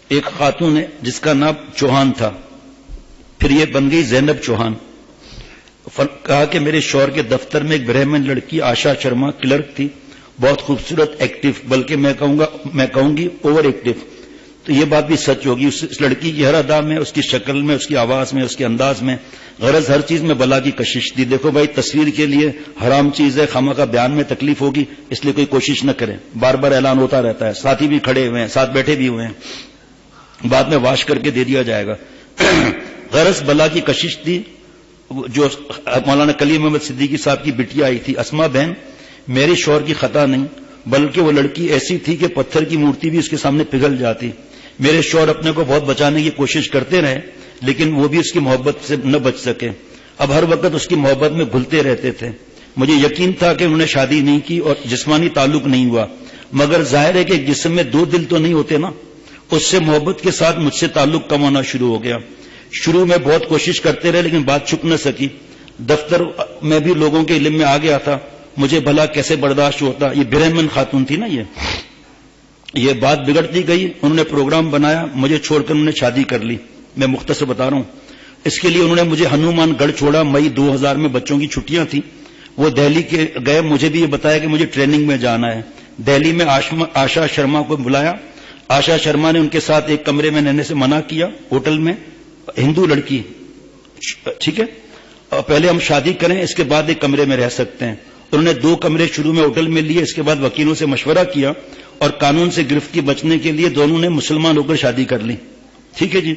ایک خاتون ہے جس کا نام چوہان تھا، پھر یہ بن گئی زینب چوہان. کہا کہ میرے شوہر کے دفتر میں ایک برہمن لڑکی آشا شرما کلرک تھی، بہت خوبصورت، ایکٹیو، بلکہ میں کہوں گی اوور ایکٹیو. تو یہ بات بھی سچ ہوگی. اس لڑکی کی ہر ادا میں، اس کی شکل میں، اس کی آواز میں، اس کے انداز میں، غرض ہر چیز میں بلا کی کشش تھی. دیکھو بھائی، تصویر کے لیے حرام چیز ہے، خامخواہ بیان میں تکلیف ہوگی، اس لیے کوئی کوشش نہ کریں. بار بار اعلان ہوتا رہتا ہے، ساتھی بھی کھڑے ہوئے ہیں، ساتھ بیٹھے بھی ہوئے ہیں، بعد میں واش کر کے دے دیا جائے گا. غرض بلا کی کشش تھی. جو مولانا کلیم محمد صدیقی صاحب کی بٹیا آئی تھی اسما بہن، میرے شوہر کی خطا نہیں، بلکہ وہ لڑکی ایسی تھی کہ پتھر کی مورتی بھی اس کے سامنے پگھل جاتی. میرے شوہر اپنے کو بہت بچانے کی کوشش کرتے رہے، لیکن وہ بھی اس کی محبت سے نہ بچ سکے. اب ہر وقت اس کی محبت میں گھلتے رہتے تھے. مجھے یقین تھا کہ انہوں نے شادی نہیں کی اور جسمانی تعلق نہیں ہوا، مگر ظاہر ہے کہ ایک جسم میں دو دل تو نہیں ہوتے نا. اس سے محبت کے ساتھ مجھ سے تعلق کم ہونا شروع ہو گیا. شروع میں بہت کوشش کرتے رہے، لیکن بات چھپ نہ سکی. دفتر میں بھی لوگوں کے علم میں آ گیا تھا. مجھے بھلا کیسے برداشت ہوتا. یہ برہمن خاتون تھی نا. یہ بات بگڑتی گئی. انہوں نے پروگرام بنایا، مجھے چھوڑ کر انہوں نے شادی کر لی. میں مختصر بتا رہا ہوں. اس کے لیے انہوں نے مجھے ہنومان گڑھ چھوڑا. مئی 2000 میں بچوں کی چھٹیاں تھیں، وہ دہلی کے گئے. مجھے بھی یہ بتایا کہ مجھے ٹریننگ میں جانا ہے. دہلی میں آشا شرما کو بلایا. آشا شرما نے ان کے ساتھ ایک کمرے میں رہنے سے منع کیا. ہوٹل میں ہندو لڑکی، ٹھیک ہے، پہلے ہم شادی کریں، اس کے بعد ایک کمرے میں رہ سکتے ہیں. انہوں نے 2 کمرے شروع میں ہوٹل میں لیے. اس کے بعد وکیلوں سے مشورہ کیا اور قانون سے گرفت کی بچنے کے لیے دونوں نے مسلمان ہو کر شادی کر لی. ٹھیک ہے جی.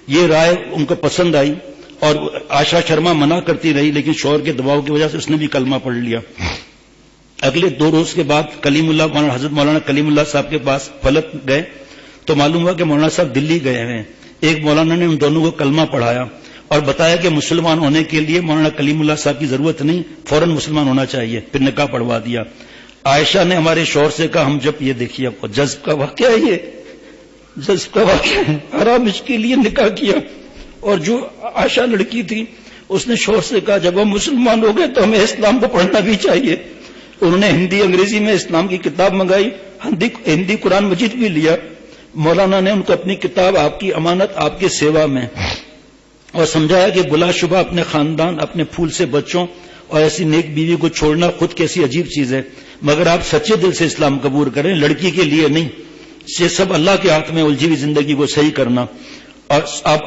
یہ رائے ان کو پسند آئی اور آشا شرما منع کرتی رہی، لیکن شوہر کے دباؤ کی وجہ سے اس نے بھی کلمہ پڑھ لیا. اگلے 2 روز کے بعد کلیم اللہ حضرت مولانا کلیم اللہ صاحب کے پاس فلک گئے تو معلوم ہوا کہ مولانا صاحب دلی گئے ہیں. ایک مولانا نے ان دونوں کو کلمہ پڑھایا اور بتایا کہ مسلمان ہونے کے لیے مولانا کلیم اللہ صاحب کی ضرورت نہیں، فوراً مسلمان ہونا چاہیے. پھر نکاح پڑھوا دیا. عائشہ نے ہمارے شوہر سے کہا، ہم جب یہ دیکھیے جذب کا واقعہ ہے، یہ جذب کا واقعہ ہے، حرام اس کے لیے نکاح کیا. اور جو عائشہ لڑکی تھی اس نے شوہر سے کہا، جب ہم مسلمان ہو گئے تو ہمیں اسلام کو پڑھنا بھی چاہیے. انہوں نے ہندی انگریزی میں اسلام کی کتاب منگائی، ہندی قرآن مجید بھی لیا. مولانا نے ان کو اپنی کتاب، آپ کی امانت آپ کی سیوا میں، اور سمجھایا کہ بلا شبہ اپنے خاندان، اپنے پھول سے بچوں اور ایسی نیک بیوی کو چھوڑنا خود کیسی عجیب چیز ہے، مگر آپ سچے دل سے اسلام قبول کریں، لڑکی کے لیے نہیں. یہ سب اللہ کے ہاتھ میں الجھی ہوئی زندگی کو صحیح کرنا. اور آپ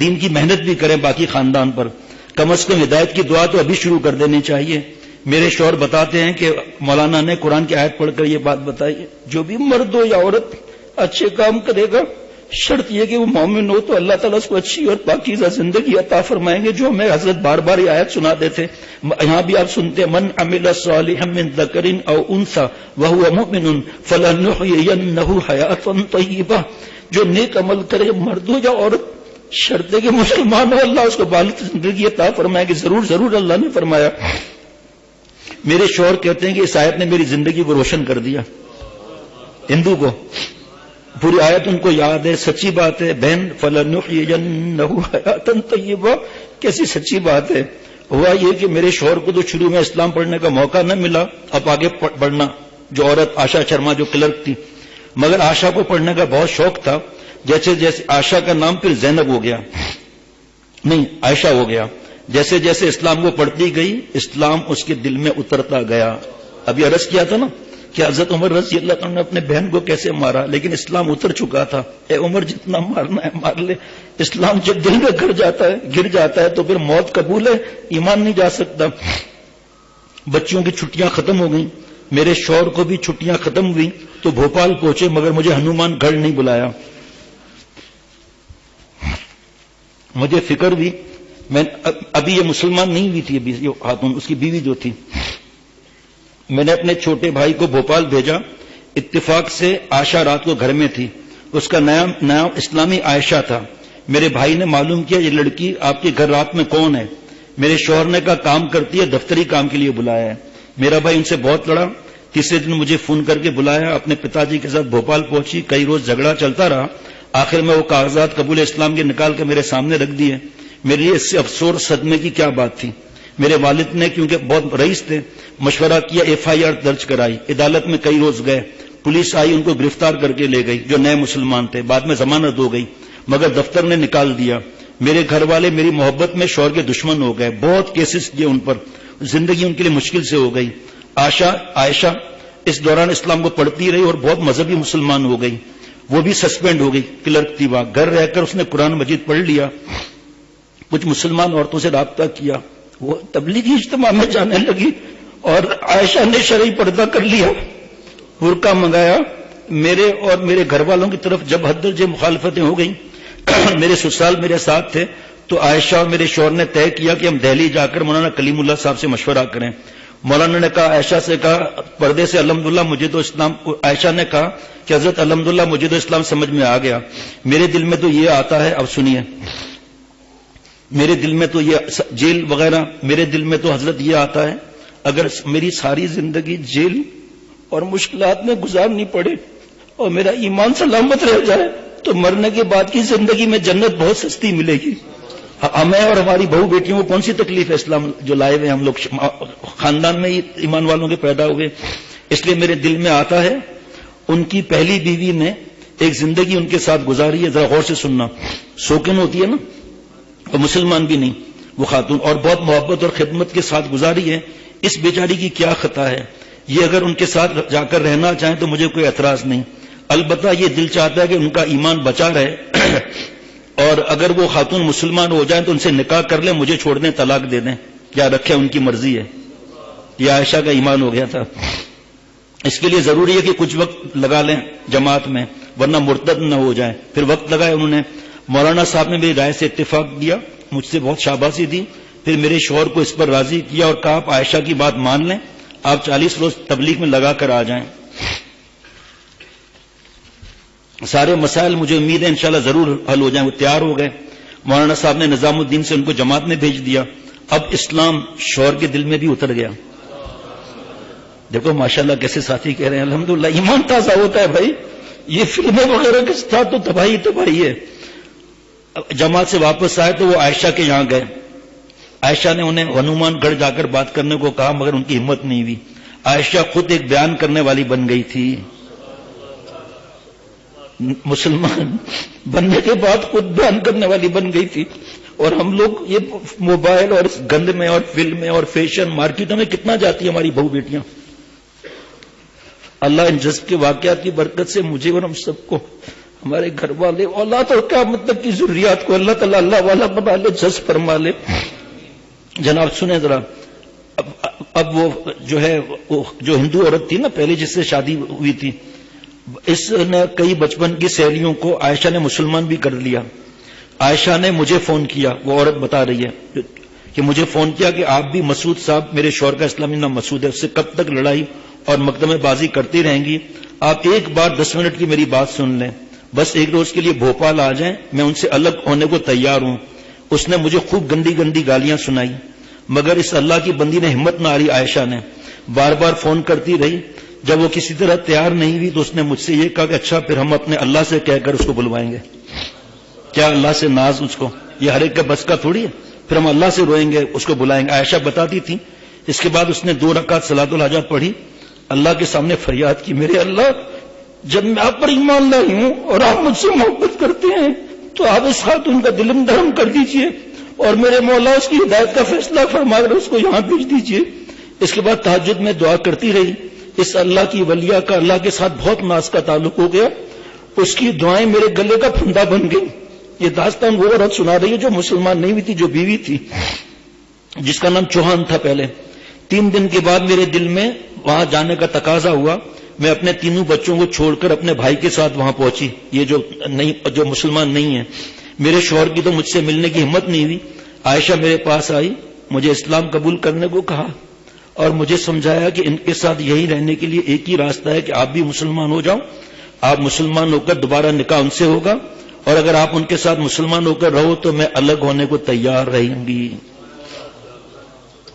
دین کی محنت بھی کریں باقی خاندان پر. کم از کم ہدایت کی دعا تو ابھی شروع کر دینی چاہیے. میرے شوہر بتاتے ہیں کہ مولانا نے قرآن کی آیت پڑھ کر یہ بات بتائی، جو بھی مرد ہو یا عورت اچھے کام کرے گا، شرط یہ کہ وہ مومن ہو، تو اللہ تعالیٰ اس کو اچھی اور پاکیزہ زندگی عطا فرمائیں گے. جو ہمیں حضرت بار بار یہ آیت سناتے تھے، یہاں بھی آپ سنتے ہیں، من عمل صالحا من ذکر او انثى وهو مؤمن فلنحيينه حیاة طیبہ. جو نیک عمل کرے، مرد ہو یا عورت، شرط ہے کہ مسلمان ہو، اللہ اس کو بالغ زندگی عطا فرمائے گی. ضرور اللہ نے فرمایا. میرے شوہر کہتے ہیں کہ اس آیت نے میری زندگی کو روشن کر دیا. ہندو کو پوری آیت ان کو یاد ہے. سچی بات ہے بہن، فلنحيينه حیاة طیبہ. کیسی سچی بات ہے. ہوا یہ کہ میرے شوہر کو تو شروع میں اسلام پڑھنے کا موقع نہ ملا. اب آگے پڑھنا، جو عورت آشا شرما جو کلرک تھی، مگر آشا کو پڑھنے کا بہت شوق تھا. جیسے جیسے آشا کا نام پھر زینب ہو گیا، نہیں عائشہ ہو گیا. جیسے جیسے اسلام کو پڑھتی گئی، اسلام اس کے دل میں اترتا گیا. ابھی عرض کیا تھا نا کہ حضرت عمر رضی اللہ عنہ نے اپنے بہن کو کیسے مارا، لیکن اسلام اتر چکا تھا. اے عمر، جتنا مارنا ہے مار لے. اسلام جب دل میں گر جاتا ہے تو پھر موت قبول ہے، ایمان نہیں جا سکتا. بچوں کی چھٹیاں ختم ہو گئیں. میرے شوہر کو بھی چھٹیاں ختم ہوئی تو بھوپال پہنچے، مگر مجھے ہنومان گڑھ نہیں بلایا. مجھے فکر ہوئی. میں ابھی یہ مسلمان نہیں ہوئی تھی، ابھی یہ خاتون، اس کی بیوی جو تھی. میں نے اپنے چھوٹے بھائی کو بھوپال بھیجا. اتفاق سے آشا رات کو گھر میں تھی. اس کا نام اسلامی عائشہ تھا. میرے بھائی نے معلوم کیا یہ لڑکی آپ کے گھر رات میں کون ہے. میرے شوہر نے کہا کام کرتی ہے، دفتری کام کے لیے بلایا ہے. میرا بھائی ان سے بہت لڑا. تیسرے دن مجھے فون کر کے بلایا. اپنے پتا جی کے ساتھ بھوپال پہنچی. کئی روز جھگڑا چلتا رہا. آخر میں وہ کاغذات قبول اسلام کے نکال کے میرے سامنے رکھ دیے. میرے لیے اس سے افسوس صدمے کی کیا بات تھی. میرے والد نے، کیونکہ بہت رئیس تھے، مشورہ کیا، FIR درج کرائی. عدالت میں کئی روز گئے. پولیس آئی, ان کو گرفتار کر کے لے گئی, جو نئے مسلمان تھے. بعد میں ضمانت ہو گئی, مگر دفتر نے نکال دیا. میرے گھر والے میری محبت میں شوہر کے دشمن ہو گئے. بہت کیسز کیے ان پر, زندگی ان کے لیے مشکل سے ہو گئی. عائشہ اس دوران اسلام کو پڑھتی رہی اور بہت مذہبی مسلمان ہو گئی. وہ بھی سسپینڈ ہو گئی, کلرک تھی وہاں. گھر رہ کر اس نے قرآن مجید پڑھ لیا, کچھ مسلمان عورتوں سے رابطہ کیا, وہ تبلیغی اجتماع میں جانے لگی, اور عائشہ نے شرعی پردہ کر لیا, برقع منگایا. میرے اور میرے گھر والوں کی طرف جب حد درجے مخالفتیں ہو گئیں, میرے سسرال میرے ساتھ تھے, تو عائشہ اور میرے شوہر نے طے کیا کہ ہم دہلی جا کر مولانا کلیم اللہ صاحب سے مشورہ کریں. مولانا نے کہا, عائشہ سے کہا پردے سے الحمدللہ مجھے تو اسلام, عائشہ نے کہا کہ حضرت الحمدللہ مجھے تو اسلام سمجھ میں آ گیا. میرے دل میں تو یہ آتا ہے, اب سنیے, میرے دل میں تو یہ جیل وغیرہ, میرے دل میں تو حضرت یہ آتا ہے, اگر میری ساری زندگی جیل اور مشکلات میں گزارنی پڑے اور میرا ایمان سلامت رہ جائے تو مرنے کے بعد کی زندگی میں جنت بہت سستی ملے گی. ہمیں اور ہماری بہو بیٹیوں کو کون سی تکلیف ہے اسلام جو لائے ہوئے, ہم لوگ خاندان میں ہی ایمان والوں کے پیدا ہوئے. اس لیے میرے دل میں آتا ہے, ان کی پہلی بیوی نے ایک زندگی ان کے ساتھ گزاری ہے, ذرا غور سے سننا, سوکن ہوتی ہے نا, اور مسلمان بھی نہیں وہ خاتون, اور بہت محبت اور خدمت کے ساتھ گزاری ہے. اس بیچاری کی کیا خطا ہے؟ یہ اگر ان کے ساتھ جا کر رہنا چاہیں تو مجھے کوئی اعتراض نہیں, البتہ یہ دل چاہتا ہے کہ ان کا ایمان بچا رہے, اور اگر وہ خاتون مسلمان ہو جائیں تو ان سے نکاح کر لیں, مجھے چھوڑ دیں, طلاق دے دیں, یا رکھیں, ان کی مرضی ہے. یہ عائشہ کا ایمان ہو گیا تھا. اس کے لیے ضروری ہے کہ کچھ وقت لگا لیں جماعت میں, ورنہ مرتد نہ ہو جائیں. پھر وقت لگائے انہوں نے. مولانا صاحب نے میری رائے سے اتفاق دیا, مجھ سے بہت شاباشی دی. پھر میرے شوہر کو اس پر راضی کیا اور کہا آپ عائشہ کی بات مان لیں, آپ 40 روز تبلیغ میں لگا کر آ جائیں. سارے مسائل مجھے امید ہے انشاءاللہ ضرور حل ہو جائیں. وہ تیار ہو گئے. مولانا صاحب نے نظام الدین سے ان کو جماعت میں بھیج دیا. اب اسلام شوہر کے دل میں بھی اتر گیا. دیکھو ماشاءاللہ کیسے ساتھی کہہ رہے ہیں, الحمدللہ ایمان تازہ ہوتا ہے بھائی. یہ فلمیں وغیرہ کے ساتھ تو تباہی ہے. جماعت سے واپس آئے تو وہ عائشہ کے یہاں گئے. عائشہ نے انہیں ہنومان گڑھ جا کر بات کرنے کو کہا, مگر ان کی ہمت نہیں ہوئی. عائشہ خود ایک بیان کرنے والی بن گئی تھی. مسلمان بننے کے بعد خود بیان کرنے والی بن گئی تھی. اور ہم لوگ یہ موبائل اور اس گند میں اور فلمیں اور فیشن مارکیٹوں میں کتنا جاتی ہے ہماری بہو بیٹیاں. اللہ ان جذب کے واقعات کی برکت سے مجھے اور ہم سب کو, ہمارے گھر والے, اولاد اور کیا مطلب کی ضروریات کو اللہ تعالیٰ اللہ والا بنا لے, جذب فرما لے. جناب سنیں ذرا, اب وہ جو ہے وہ جو ہندو عورت تھی نا پہلے جس سے شادی ہوئی تھی, اس نے کئی بچپن کی سہیلیوں کو عائشہ نے مسلمان بھی کر لیا. عائشہ نے مجھے فون کیا, وہ عورت بتا رہی ہے کہ مجھے فون کیا کہ آپ بھی مسعود صاحب, میرے شوہر کا اسلامی نام مسعود ہے, اس سے کب تک لڑائی اور مقدمے بازی کرتی رہیں گی؟ آپ ایک بار 10 منٹ کی میری بات سن لیں, بس ایک روز کے لیے بھوپال آ جائیں, میں ان سے الگ ہونے کو تیار ہوں. اس نے مجھے خوب گندی گندی گالیاں سنائی, مگر اس اللہ کی بندی نے ہمت نہ ہاری. عائشہ نے بار بار فون کرتی رہی. جب وہ کسی طرح تیار نہیں ہوئی تو اس نے مجھ سے یہ کہا کہ اچھا پھر ہم اپنے اللہ سے کہہ کر اس کو بلوائیں گے. کیا اللہ سے ناز اس کو, یہ ہر ایک کا بس کا تھوڑی ہے. پھر ہم اللہ سے روئیں گے, اس کو بلائیں گے. عائشہ بتاتی تھی. اس کے بعد اس نے 2 رکعت صلاۃ الحاجات پڑھی, اللہ کے سامنے فریاد کی, میرے اللہ جب میں آپ پر ایمان لائی ہوں اور آپ مجھ سے محبت کرتے ہیں تو آپ اس خاتون کا دلم دھرم کر دیجئے, اور میرے مولا اس کی ہدایت کا فیصلہ فرما کر اس کو یہاں بھیج دیجئے. اس کے بعد تہجد میں دعا کرتی رہی. اس اللہ کی ولیہ کا اللہ کے ساتھ بہت ناز کا تعلق ہو گیا. اس کی دعائیں میرے گلے کا پھندا بن گئی. یہ داستان وہ عورت سنا رہی ہے جو مسلمان نہیں ہوئی تھی, جو بیوی تھی, جس کا نام چوہان تھا پہلے. 3 دن کے بعد میرے دل میں وہاں جانے کا تقاضا ہوا. میں اپنے تینوں بچوں کو چھوڑ کر اپنے بھائی کے ساتھ وہاں پہنچی, یہ جو مسلمان نہیں ہے. میرے شوہر کی تو مجھ سے ملنے کی ہمت نہیں ہوئی. عائشہ میرے پاس آئی, مجھے اسلام قبول کرنے کو کہا اور مجھے سمجھایا کہ ان کے ساتھ یہی رہنے کے لیے ایک ہی راستہ ہے کہ آپ بھی مسلمان ہو جاؤ. آپ مسلمان ہو کر دوبارہ نکاح ان سے ہوگا, اور اگر آپ ان کے ساتھ مسلمان ہو کر رہو تو میں الگ ہونے کو تیار رہوں گی.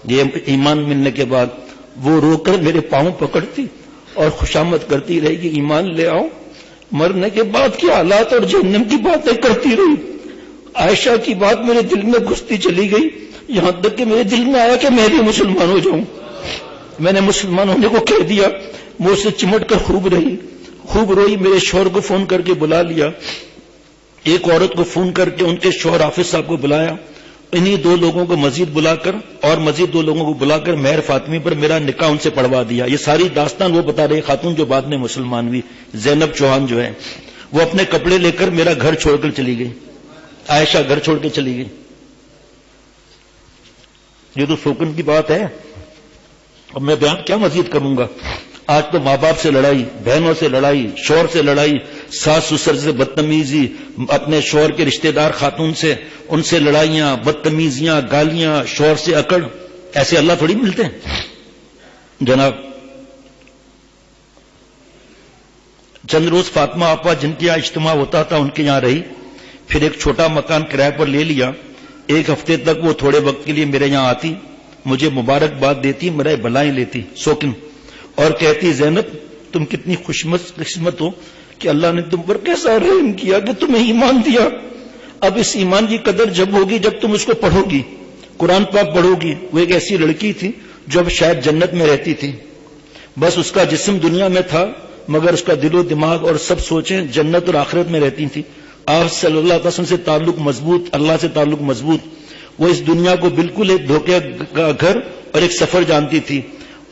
یہ ایمان ملنے کے بعد وہ رو کر میرے پاؤں پکڑتی اور خوشامد کرتی رہی کہ ایمان لے آؤ. مرنے کے بعد کے حالات اور جہنم کی باتیں کرتی رہی. عائشہ کی بات میرے دل میں گھستی چلی گئی, یہاں تک کہ میرے دل میں آیا کہ میں بھی مسلمان ہو جاؤں. میں نے مسلمان ہونے کو کہہ دیا. وہ اس سے چمٹ کر خوب رہی. خوب روئی، میرے شوہر کو فون کر کے بلا لیا، ایک عورت کو فون کر کے ان کے شوہر حافظ صاحب کو بلایا، انہی 2 لوگوں کو مزید بلا کر اور مزید 2 لوگوں کو بلا کر مہر فاطمی پر میرا نکاح ان سے پڑھوا دیا۔ یہ ساری داستان وہ بتا رہی خاتون جو بعد میں مسلمان ہوئی، زینب چوہان جو ہے، وہ اپنے کپڑے لے کر میرا گھر چھوڑ کر چلی گئی، عائشہ گھر چھوڑ کے چلی گئی۔ یہ تو سوکن کی بات ہے، اب میں بیان کیا مزید کروں گا؟ آج تو ماں باپ سے لڑائی، بہنوں سے لڑائی، شوہر سے لڑائی، ساس سسر سے بدتمیزی، اپنے شوہر کے رشتہ دار خاتون سے ان سے لڑائیاں، بدتمیزیاں، گالیاں، شوہر سے اکڑ، ایسے اللہ تھوڑی ملتے ہیں جناب۔ چند روز فاطمہ آپا جن کے یہاں اجتماع ہوتا تھا ان کے یہاں رہی، پھر ایک چھوٹا مکان کرائے پر لے لیا۔ 1 ہفتے تک وہ تھوڑے وقت کے لیے میرے یہاں آتی، مجھے مبارکباد دیتی، میرے بلائیں لیتی، سوکن، اور کہتی زینب تم کتنی خوش قسمت ہو کہ اللہ نے تم پر کیسا رحم کیا کہ تمہیں ایمان دیا۔ اب اس ایمان کی قدر جب ہوگی جب تم اس کو پڑھو گی، قرآن پاک پڑھو گی۔ وہ ایک ایسی لڑکی تھی جو اب شاید جنت میں رہتی تھی، بس اس کا جسم دنیا میں تھا مگر اس کا دل و دماغ اور سب سوچیں جنت اور آخرت میں رہتی تھی۔ آپ صلی اللہ علیہ وسلم سے تعلق مضبوط، اللہ سے تعلق مضبوط۔ وہ اس دنیا کو بالکل ایک دھوکے کا گھر اور ایک سفر جانتی تھی۔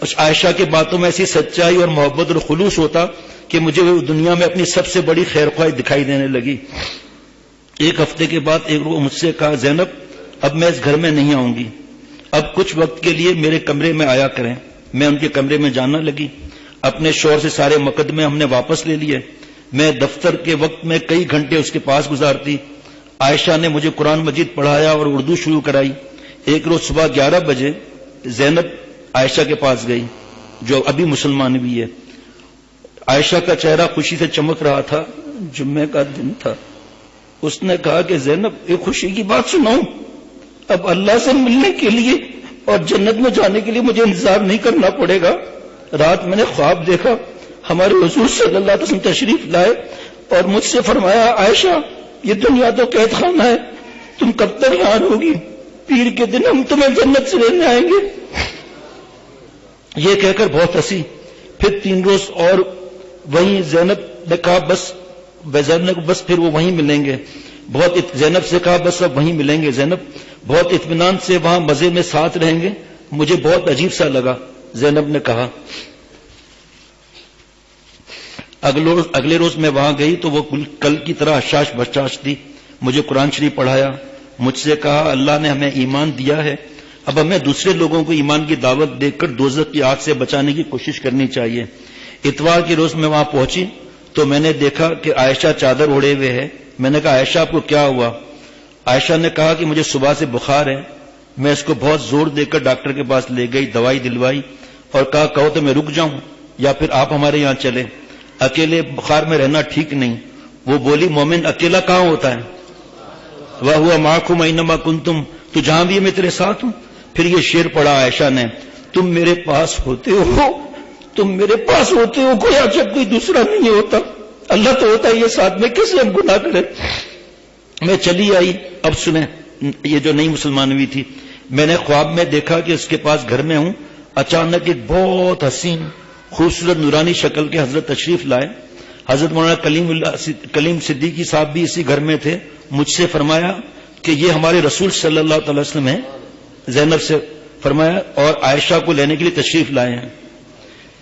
عائشہ کے باتوں میں ایسی سچائی اور محبت اور خلوص ہوتا کہ مجھے وہ دنیا میں اپنی سب سے بڑی خیر خواہ دکھائی دینے لگی۔ 1 ہفتے کے بعد ایک روز مجھ سے کہا زینب اب میں اس گھر میں نہیں آؤں گی، اب کچھ وقت کے لیے میرے کمرے میں آیا کریں۔ میں ان کے کمرے میں جانا لگی، اپنے شوہر سے سارے مقدمے ہم نے واپس لے لیے۔ میں دفتر کے وقت میں کئی گھنٹے اس کے پاس گزارتی۔ عائشہ نے مجھے قرآن مجید پڑھایا اور اردو شروع کرائی۔ ایک روز صبح 11 بجے زینب عائشہ کے پاس گئی جو ابھی مسلمان بھی ہے۔ عائشہ کا چہرہ خوشی سے چمک رہا تھا، جمعے کا دن تھا۔ اس نے کہا کہ زینب ایک خوشی کی بات سناؤں، اب اللہ سے ملنے کے لیے اور جنت میں جانے کے لیے مجھے انتظار نہیں کرنا پڑے گا۔ رات میں نے خواب دیکھا، ہمارے حضور صلی اللہ علیہ وسلم تشریف لائے اور مجھ سے فرمایا عائشہ یہ دنیا تو قید خانہ ہے، تم کب تک یہاں رہوگی؟ پیر کے دن ہم تمہیں جنت سے لینے آئیں گے۔ یہ کہہ کر بہت ہنسی۔ پھر 3 روز اور وہیں زینب نے کہا بس پھر وہ وہیں ملیں گے۔ زینب سے کہا بس اب وہیں ملیں گے، زینب بہت اطمینان سے وہاں مزے میں ساتھ رہیں گے۔ مجھے بہت عجیب سا لگا، زینب نے کہا۔ اگلے روز میں وہاں گئی تو وہ کل کی طرح حشاش بشاش تھی۔ مجھے قرآن شریف پڑھایا، مجھ سے کہا اللہ نے ہمیں ایمان دیا ہے، اب ہمیں دوسرے لوگوں کو ایمان کی دعوت دے کر دوزخ کی آگ سے بچانے کی کوشش کرنی چاہیے۔ اتوار کے روز میں وہاں پہنچی تو میں نے دیکھا کہ عائشہ چادر اوڑے ہوئے ہے۔ میں نے کہا عائشہ آپ کو کیا ہوا؟ عائشہ نے کہا کہ مجھے صبح سے بخار ہے۔ میں اس کو بہت زور دے کر ڈاکٹر کے پاس لے گئی، دوائی دلوائی اور کہا کہو تو میں رک جاؤں یا پھر آپ ہمارے یہاں چلیں، اکیلے بخار میں رہنا ٹھیک نہیں۔ وہ بولی مومن اکیلا کہاں ہوتا ہے؟ وَهُوَ مَعَكُمْ أَيْنَمَا كُنْتُمْ، تو جہاں بھی میں تیرے ساتھ ہوں۔ پھر یہ شعر پڑھا عائشہ نے، تم میرے پاس ہوتے ہو، تم میرے پاس ہوتے ہو، کوئی جب کوئی دوسرا نہیں ہوتا، اللہ تو ہوتا ہے یہ ساتھ میں، کیسے ہم گناہ کریں؟ میں چلی آئی۔ اب سنیں، یہ جو نئی مسلمان ہوئی تھی، میں نے خواب میں دیکھا کہ اس کے پاس گھر میں ہوں، اچانک ایک بہت حسین خوبصورت نورانی شکل کے حضرت تشریف لائے۔ حضرت مولانا کلیم صدیقی صاحب بھی اسی گھر میں تھے۔ مجھ سے فرمایا کہ یہ ہمارے رسول صلی اللہ تعالی وسلم ہیں۔ زینب سے فرمایا اور عائشہ کو لینے کے لیے تشریف لائے ہیں۔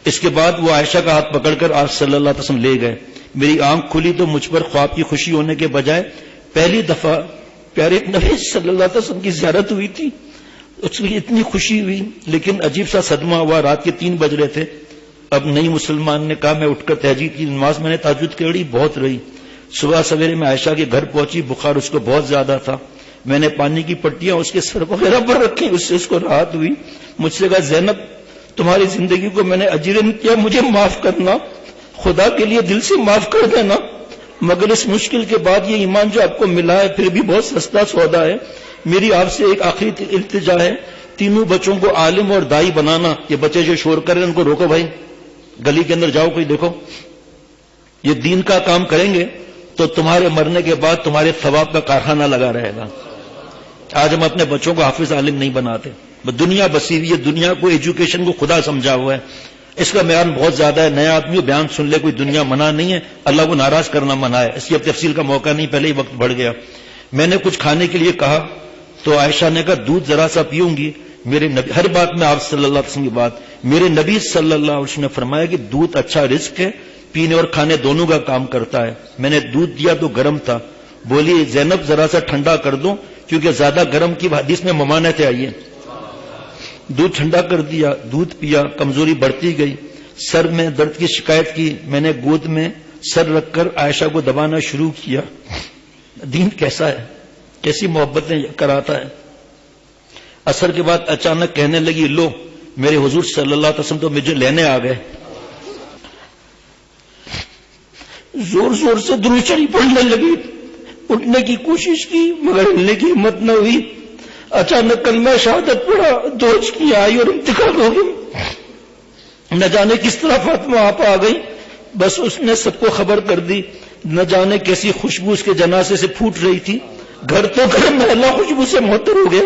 اس کے بعد وہ عائشہ کا ہاتھ پکڑ کر آپ صلی اللہ علیہ وسلم لے گئے۔ میری آنکھ کھلی تو مجھ پر خواب کی خوشی ہونے کے بجائے پہلی دفعہ پیارے نبی صلی اللہ علیہ وسلم کی زیارت ہوئی تھی۔ اس کی اتنی خوشی ہوئی، لیکن عجیب سا صدمہ ہوا۔ رات کے 3 بج رہے تھے۔ اب نئی مسلمان نے کہا میں اٹھ کر تہجد کی نماز میں نے تہجد کری، بہت رہی۔ صبح سویرے میں عائشہ کے گھر پہنچی، بخار اس کو بہت زیادہ تھا۔ میں نے پانی کی پٹیاں اس کے سر وغیرہ پر رکھی، اس سے اس کو راحت ہوئی۔ مجھ سے کہا زینب تمہاری زندگی کو میں نے اجرن کیا، مجھے معاف کرنا، خدا کے لیے دل سے معاف کر دینا، مگر اس مشکل کے بعد یہ ایمان جو آپ کو ملا ہے پھر بھی بہت سستا سودا ہے۔ میری آپ سے ایک آخری التجا ہے، تینوں بچوں کو عالم اور دائی بنانا۔ یہ بچے جو شور کر رہے ہیں ان کو روکو بھائی، گلی کے اندر جاؤ، کوئی دیکھو، یہ دین کا کام کریں گے تو تمہارے مرنے کے بعد تمہارے ثواب کا کارخانہ لگا رہے گا۔ آج ہم اپنے بچوں کو حافظ عالم نہیں بناتے، دنیا بسی ہوئی ہے، دنیا کو ایجوکیشن کو خدا سمجھا ہوا ہے۔ اس کا بیان بہت زیادہ ہے، نیا آدمی بیان سن لے کوئی دنیا منع نہیں ہے، اللہ کو ناراض کرنا منع ہے، اس کی اب تفصیل کا موقع نہیں، پہلے ہی وقت بڑھ گیا۔ میں نے کچھ کھانے کے لیے کہا تو عائشہ نے کہا دودھ ذرا سا پیوں گی، میرے نبی، ہر بات میں آپ صلی اللہ علیہ وسلم کی بات، میرے نبی صلی اللہ علیہ وسلم نے فرمایا کہ دودھ اچھا رزق ہے، پینے اور کھانے دونوں کا کام کرتا ہے۔ میں نے دودھ دیا تو گرم تھا، بولی زینب ذرا سا ٹھنڈا کر دوں کیونکہ زیادہ گرم کی حدیث میں ممانعت آئی ہے۔ دودھ ٹھنڈا کر دیا، دودھ پیا، کمزوری بڑھتی گئی، سر میں درد کی شکایت کی، میں نے گود میں سر رکھ کر عائشہ کو دبانا شروع کیا۔ دین کیسا ہے، کیسی محبتیں کراتا ہے۔ عصر کے بعد اچانک کہنے لگی لو میرے حضور صلی اللہ علیہ وسلم تو مجھے لینے آ گئے۔ زور زور سے درود شریف پڑھنے لگی، اٹھنے کی کوشش کی مگر ہلنے کی ہمت نہ ہوئی۔ اچانک کلمہ شہادت پڑھا، دوش کی آئی اور انتقال ہو گئی۔ نہ جانے کس طرح فاطمہ آپ آ گئی، بس اس نے سب کو خبر کر دی۔ نہ جانے کیسی خوشبو اس کے جنازے سے پھوٹ رہی تھی، گھر تو گھر محلہ خوشبو سے معطر ہو گیا۔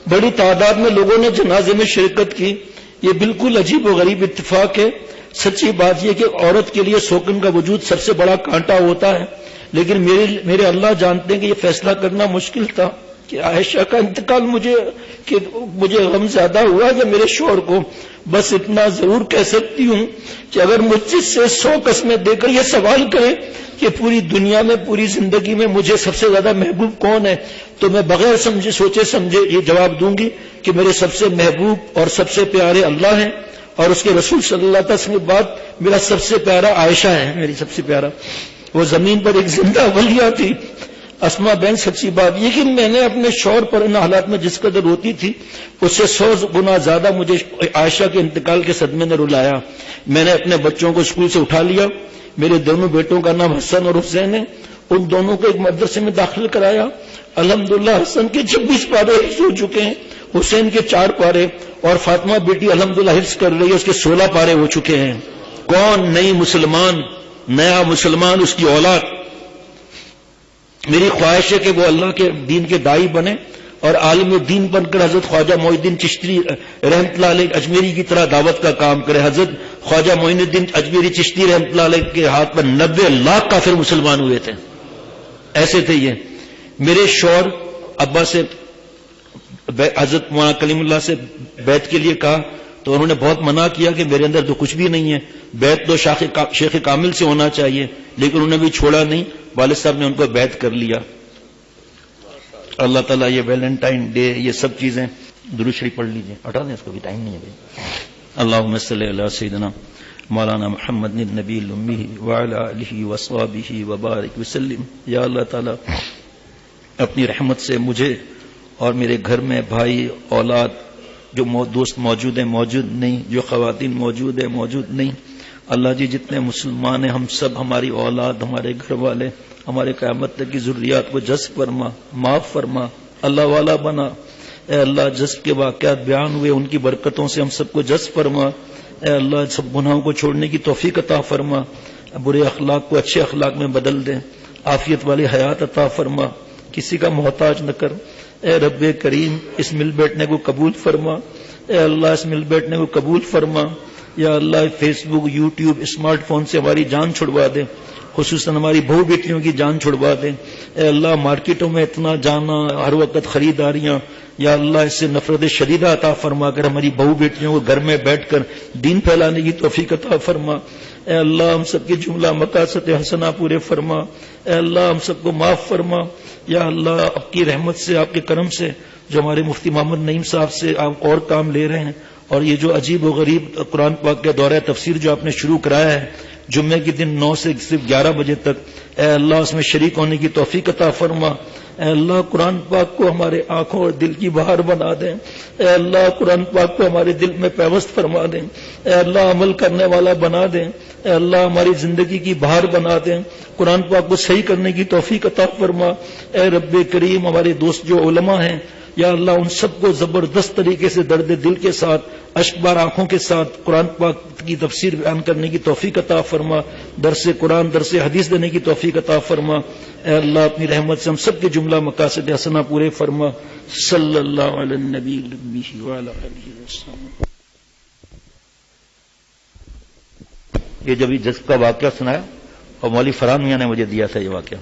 بڑی تعداد میں لوگوں نے جنازے میں شرکت کی۔ یہ بالکل عجیب و غریب اتفاق ہے۔ سچی بات یہ کہ عورت کے لیے سوکن کا وجود سب سے بڑا کانٹا ہوتا ہے، لیکن میرے اللہ جانتے ہیں کہ یہ فیصلہ کرنا مشکل تھا کہ عائشہ کا انتقال مجھے غم زیادہ ہوا یا میرے شوہر کو۔ بس اتنا ضرور کہہ سکتی ہوں کہ اگر مجھ سے 100 قسمیں دے کر یہ سوال کریں کہ پوری دنیا میں پوری زندگی میں مجھے سب سے زیادہ محبوب کون ہے، تو میں بغیر سوچے سمجھے یہ جواب دوں گی کہ میرے سب سے محبوب اور سب سے پیارے اللہ ہیں، اور اس کے رسول صلی اللہ علیہ وسلم کے بعد میرا سب سے پیارا عائشہ ہے، میری سب سے پیارا۔ وہ زمین پر ایک زندہ ولیہ تھی۔ اسما بہن سچی بات یہ کہ میں نے اپنے شوہر پر ان حالات میں جس قدر روتی تھی اس سے 100 گنا زیادہ مجھے عائشہ کے انتقال کے صدمے نے رلایا۔ میں نے اپنے بچوں کو اسکول سے اٹھا لیا، میرے دونوں بیٹوں کا نام حسن اور حسین ہے، ان دونوں کو ایک مدرسے میں داخل کرایا۔ الحمدللہ حسن کے 26 پارے حفظ ہو چکے ہیں، حسین کے 4 پارے، اور فاطمہ بیٹی الحمدللہ حفظ کر رہی ہے، اس کے 16 پارے ہو چکے ہیں۔ کون نئی مسلمان، نیا مسلمان، اس کی اولاد۔ میری خواہش ہے کہ وہ اللہ کے دین کے داعی بنے اور عالم دین بن کر حضرت خواجہ معین الدین چشتی رحمۃ اللہ علیہ اجمیری کی طرح دعوت کا کام کرے۔ حضرت خواجہ معین الدین اجمیری چشتی رحمۃ اللہ علیہ کے ہاتھ پر 90 لاکھ کافر مسلمان ہوئے تھے، ایسے تھے یہ۔ میرے شوہر ابا سے حضرت مولانا کلیم اللہ سے بیعت کے لیے کہا تو انہوں نے بہت منع کیا کہ میرے اندر تو کچھ بھی نہیں ہے، بیعت تو شیخ کامل سے ہونا چاہیے، لیکن انہوں نے بھی چھوڑا نہیں، والد صاحب نے ان کو بیعت کر لیا۔ اللہ تعالیٰ یہ ویلنٹائن ڈے یہ سب چیزیں درود شریف پڑھ لیجئے، ہٹا دیں اس کو بھی، ٹائم نہیں ہے بھائی۔ اللہم صلی علی سیدنا مولانا محمد النبی الامی وعلی آلہ وصحبہ وبارک وسلم۔ یا اللہ تعالیٰ اپنی رحمت سے مجھے اور میرے گھر میں بھائی اولاد جو دوست موجود ہیں موجود نہیں، جو خواتین موجود ہیں موجود نہیں، اللہ جی جتنے مسلمان ہیں ہم سب، ہماری اولاد، ہمارے گھر والے، ہمارے قیامت تک کی ذریات کو جذب فرما، معاف فرما، اللہ والا بنا۔ اے اللہ جذب کے واقعات بیان ہوئے ان کی برکتوں سے ہم سب کو جذب فرما۔ اے اللہ سب گناہوں کو چھوڑنے کی توفیق عطا فرما، برے اخلاق کو اچھے اخلاق میں بدل دیں، عافیت والی حیات عطا فرما، کسی کا محتاج نہ کر۔ اے رب کریم اس مل بیٹھنے کو قبول فرما، اے اللہ اس مل بیٹھنے کو قبول فرما۔ یا اللہ فیس بک، یوٹیوب، اسمارٹ فون سے ہماری جان چھڑوا دے، خصوصاً ہماری بہو بیٹیوں کی جان چھڑوا دے۔ اے اللہ مارکیٹوں میں اتنا جانا، ہر وقت خریداریاں، یا اللہ اس سے نفرت شدیدہ عطا فرما کر ہماری بہو بیٹیوں کو گھر میں بیٹھ کر دین پھیلانے کی توفیق عطا فرما۔ اے اللہ ہم سب کی جملہ مقاصد حسنہ پورے فرما۔ اے اللہ ہم سب کو معاف فرما۔ یا اللہ آپ کی رحمت سے، آپ کے کرم سے جو ہمارے مفتی محمد نعیم صاحب سے آپ اور کام لے رہے ہیں، اور یہ جو عجیب و غریب قرآن پاک کے دورہ تفسیر جو آپ نے شروع کرایا ہے جمعے کے دن 9 سے صرف 11 بجے تک، اے اللہ اس میں شریک ہونے کی توفیق عطا فرما۔ اے اللہ قرآن پاک کو ہمارے آنکھوں اور دل کی بہار بنا دیں۔ اے اللہ قرآن پاک کو ہمارے دل میں پیوست فرما دیں۔ اے اللہ عمل کرنے والا بنا دیں۔ اے اللہ ہماری زندگی کی بہار بنا دیں، قرآن پاک کو صحیح کرنے کی توفیق عطا فرما۔ اے رب کریم ہمارے دوست جو علماء ہیں، یا اللہ ان سب کو زبردست طریقے سے درد دل کے ساتھ، اشکبار آنکھوں کے ساتھ قرآن پاک کی تفسیر بیان کرنے کی توفیق عطا فرما، درس قرآن درس حدیث دینے کی توفیق عطا فرما۔ اے اللہ اپنی رحمت سے ہم سب کے جملہ مقاصد حسنہ پورے فرما۔ صلی اللہ علی النبی وعلی آلہ وسلم۔ یہ جب جس کا واقعہ سنایا اور مولوی فرحان میاں نے مجھے دیا تھا یہ واقعہ.